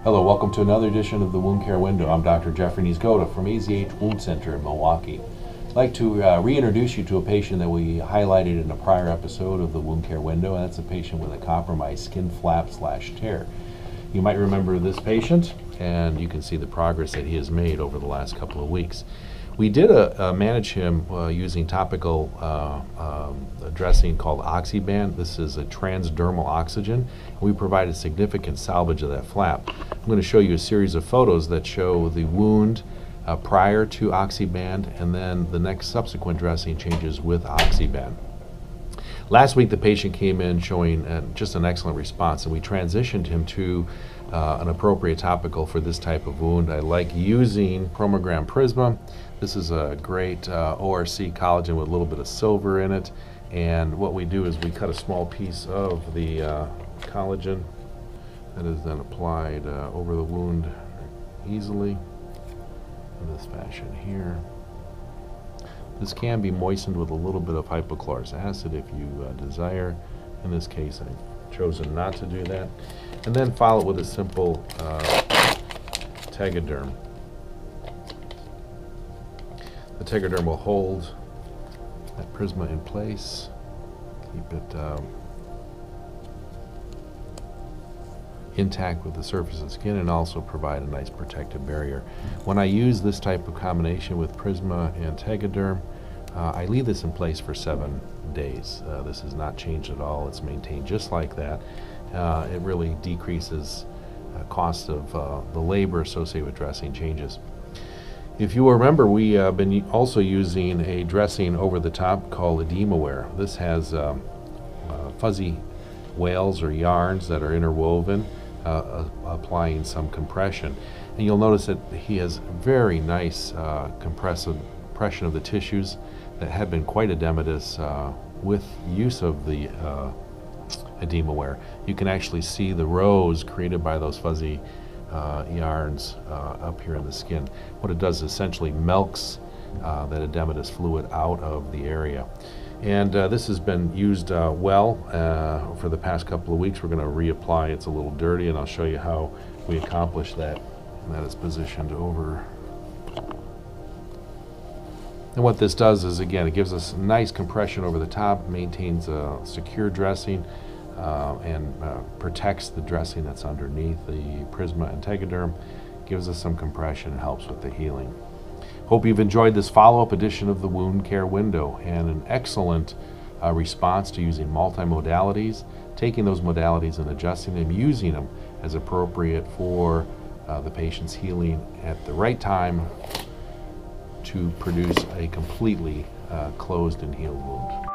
Hello, welcome to another edition of the Wound Care Window. I'm Dr. Jeffrey Niezgoda from AZH Wound Center in Milwaukee. I'd like to reintroduce you to a patient that we highlighted in a prior episode of the Wound Care Window, and that's a patient with a compromised skin flap/tear. You might remember this patient, and you can see the progress that he has made over the last couple of weeks. We did manage him using topical dressing called Oxyband. This is a transdermal oxygen. We provided significant salvage of that flap. I'm going to show you a series of photos that show the wound prior to Oxyband, and then the next subsequent dressing changes with Oxyband. Last week the patient came in showing just an excellent response, and we transitioned him to an appropriate topical for this type of wound. I like using Chromogram Prisma. This is a great ORC collagen with a little bit of silver in it, and what we do is we cut a small piece of the collagen that is then applied over the wound easily in this fashion here. This can be moistened with a little bit of hypochlorous acid if you desire. In this case, I've chosen not to do that. And then follow it with a simple Tegaderm. The Tegaderm will hold that Prisma in place, keep it intact with the surface of the skin, and also provide a nice protective barrier. When I use this type of combination with Prisma and Tegaderm, I leave this in place for 7 days. This has not changed at all. It's maintained just like that. It really decreases cost of the labor associated with dressing changes. If you remember, we have been also using a dressing over the top called EdemaWare. This has fuzzy wales or yarns that are interwoven, applying some compression. And you'll notice that he has very nice compression of the tissues that have been quite edematous with use of the EdemaWare. You can actually see the rows created by those fuzzy yarns up here in the skin. What it does is essentially melts that edematous fluid out of the area. And this has been used well for the past couple of weeks. We're going to reapply. It's a little dirty, and I'll show you how we accomplish that. And that is positioned over. And what this does is, again, it gives us nice compression over the top, maintains a secure dressing, and protects the dressing that's underneath the Prisma and Tegaderm, gives us some compression, and helps with the healing. Hope you've enjoyed this follow-up edition of the Wound Care Window, and an excellent response to using multimodalities, taking those modalities and adjusting them, using them as appropriate for the patient's healing at the right time to produce a completely closed and healed wound.